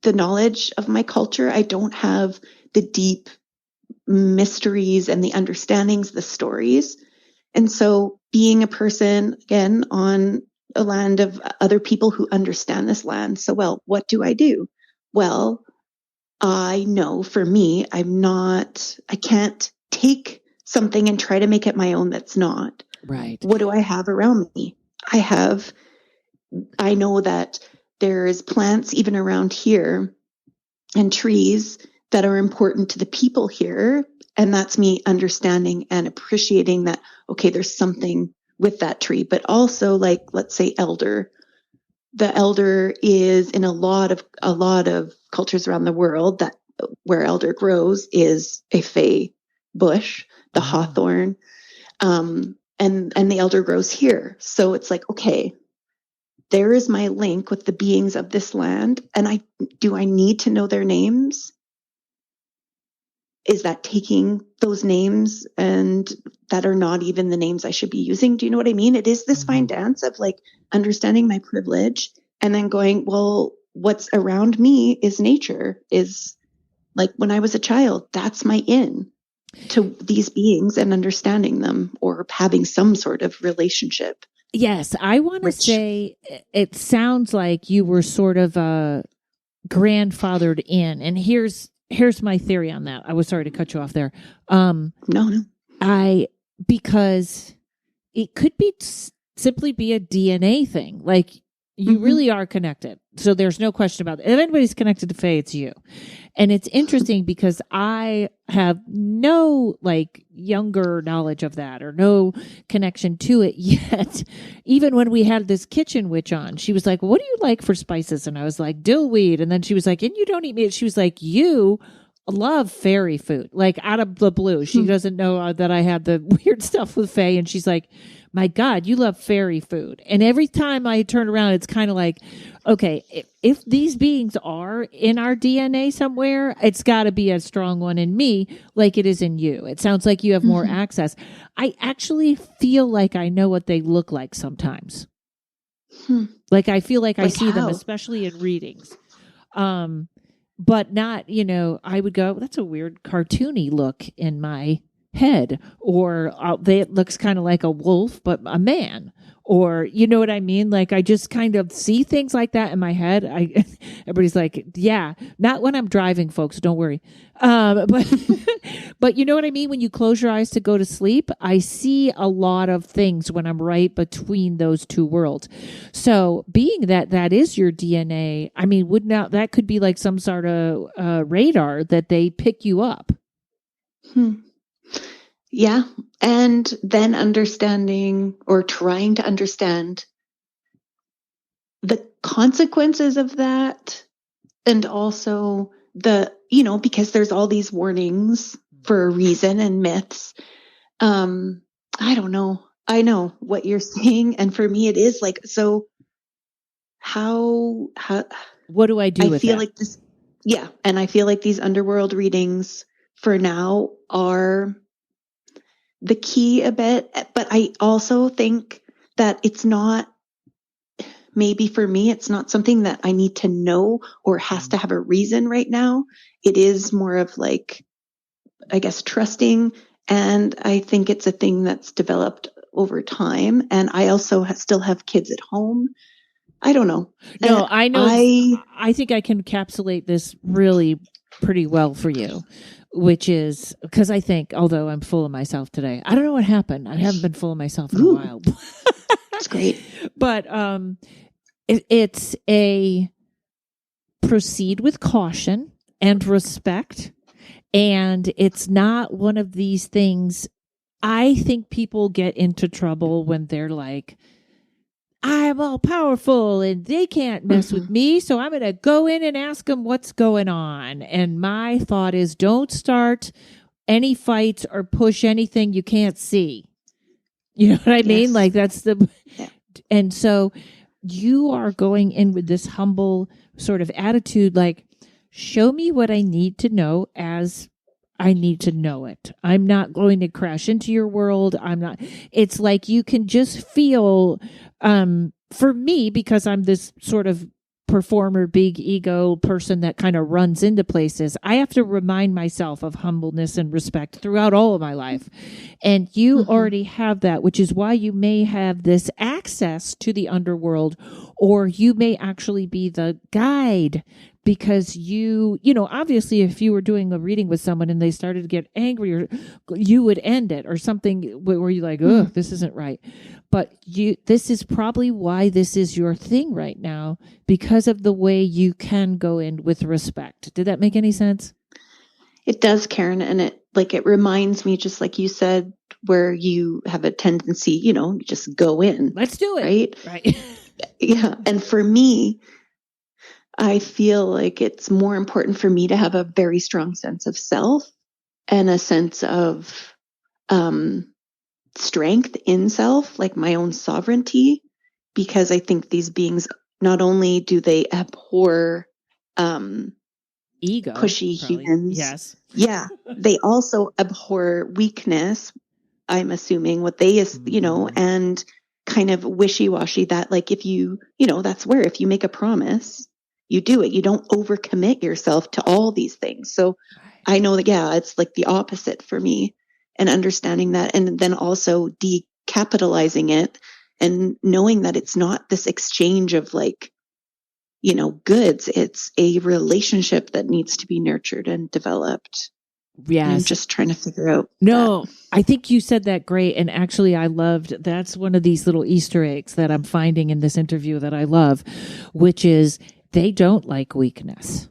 the knowledge of my culture. I don't have the deep mysteries and the understandings, the stories. And so being a person, again, on a land of other people who understand this land so well, what do I do? Well, I know for me, I can't take something and try to make it my own that's not. Right. What do I have around me? I know that there's plants even around here and trees that are important to the people here. And that's me understanding and appreciating that, okay, there's something with that tree. But also, like, let's say elder. The elder is in a lot of cultures around the world, that where elder grows is a Fae bush, the hawthorn, and the elder grows here. So it's like, okay, there is my link with the beings of this land. And do I need to know their names? Is that taking those names and that are not even the names I should be using? Do you know what I mean? It is this fine dance of like understanding my privilege and then going, well, what's around me is nature, is like when I was a child, that's my in to these beings and understanding them or having some sort of relationship. Yes, I want to say it sounds like you were sort of grandfathered in, and here's my theory on that. I was sorry to cut you off there. No. Because it could simply be a DNA thing. Like, You really are connected. So there's no question about it. If anybody's connected to Fae, it's you. And it's interesting because I have no like younger knowledge of that or no connection to it yet. Even when we had this kitchen witch on, she was like, what do you like for spices? And I was like, dillweed. And then she was like, and you don't eat meat. She was like, you love fairy food, like out of the blue. She doesn't know that I had the weird stuff with Fae. And she's like, my God, you love fairy food. And every time I turn around, it's kind of like, okay, if these beings are in our DNA somewhere, it's got to be a strong one in me like it is in you. It sounds like you have more access. I actually feel like I know what they look like sometimes. Like I feel like I see them, especially in readings. But not, I would go, that's a weird cartoony look in my head, or it looks kind of like a wolf, but a man, or you know what I mean? Like I just kind of see things like that in my head. Everybody's like, yeah, not when I'm driving, folks. Don't worry. But you know what I mean? When you close your eyes to go to sleep, I see a lot of things when I'm right between those two worlds. So being that is your DNA, I mean, that could be like some sort of radar that they pick you up. Yeah. And then understanding or trying to understand the consequences of that. And also because there's all these warnings for a reason and myths. I don't know. I know what you're saying. And for me, it is like, so how, what do I do with feel that? like this? Yeah. And I feel like these underworld readings for now are the key a bit, but I also think that it's not, maybe for me, it's not something that I need to know or has to have a reason right now. It is more of like, I guess, trusting. And I think it's a thing that's developed over time. And I also still have kids at home. I don't know. No, I know. I think I can encapsulate this really pretty well for you, which is because I think, although I'm full of myself today, I don't know what happened. I haven't been full of myself in a while. That's great. But it's a proceed with caution and respect. And it's not one of these things. I think people get into trouble when they're like, I'm all powerful and they can't mess with me. So I'm going to go in and ask them what's going on. And my thought is, don't start any fights or push anything you can't see. You know what I mean? Like that's and so you are going in with this humble sort of attitude, like, show me what I need to know as I need to know it. I'm not going to crash into your world. It's like you can just feel, for me, because I'm this sort of performer, big ego person that kind of runs into places, I have to remind myself of humbleness and respect throughout all of my life. And you already have that, which is why you may have this access to the underworld, or you may actually be the guide. Because obviously if you were doing a reading with someone and they started to get angry, or you would end it or something where you're like, oh, this isn't right. But this is probably why this is your thing right now, because of the way you can go in with respect. Did that make any sense? It does, Karen. And it reminds me, just like you said, where you have a tendency, just go in. Let's do it. Right. Yeah. And for me, I feel like it's more important for me to have a very strong sense of self and a sense of strength in self, like my own sovereignty, because I think these beings, not only do they abhor ego, pushy probably. humans, yes, yeah, they also abhor weakness. I'm assuming what they is, and kind of wishy-washy, that like if you, that's where if you make a promise, you do it. You don't overcommit yourself to all these things. So I know that, it's like the opposite for me, and understanding that, and then also decapitalizing it and knowing that it's not this exchange of like, goods. It's a relationship that needs to be nurtured and developed. Yes. I'm just trying to figure out. No, I think you said that great. And actually, I loved, that's one of these little Easter eggs that I'm finding in this interview that I love, which is they don't like weakness.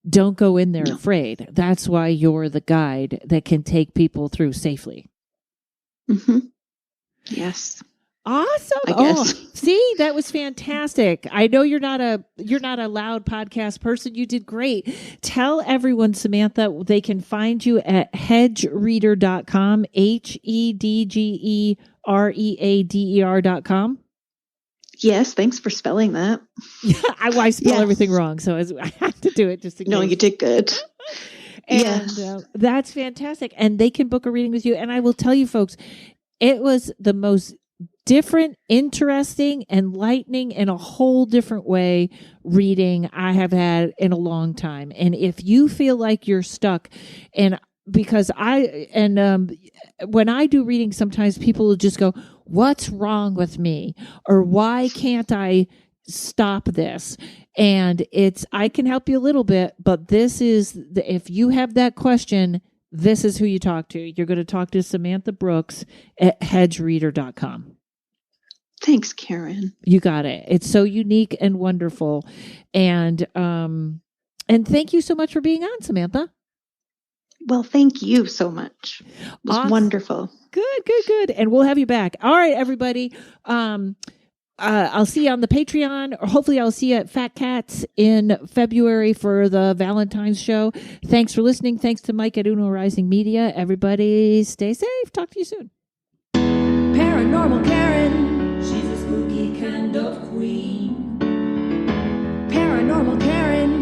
Don't go in there afraid. That's why you're the guide that can take people through safely. Mm-hmm. Yes. Awesome. I guess. See, that was fantastic. I know you're not a loud podcast person. You did great. Tell everyone, Samantha, they can find you at hedgereader.com, HEDGEREADER.com. Yes, thanks for spelling that. Yeah, I spell everything wrong, so I had to do it just in case. No, you did good. And that's fantastic. And they can book a reading with you. And I will tell you, folks, it was the most different, interesting, enlightening in a whole different way reading I have had in a long time. And if you feel like you're stuck, and because when I do readings, sometimes people will just go, "What's wrong with me?" or "Why can't I stop this?" And I can help you a little bit, but if you have that question, this is who you talk to. You're going to talk to Samantha Brooks at hedgereader.com. Thanks, Karen. You got it. It's so unique and wonderful. And thank you so much for being on, Samantha. Well, thank you so much. It was awesome. Wonderful. Good. And we'll have you back. All right, everybody. I'll see you on the Patreon, or hopefully I'll see you at Fat Cats in February for the Valentine's show. Thanks for listening. Thanks to Mike at Uno Rising Media. Everybody stay safe. Talk to you soon. Paranormal Karen. She's a spooky kind of queen. Paranormal Karen.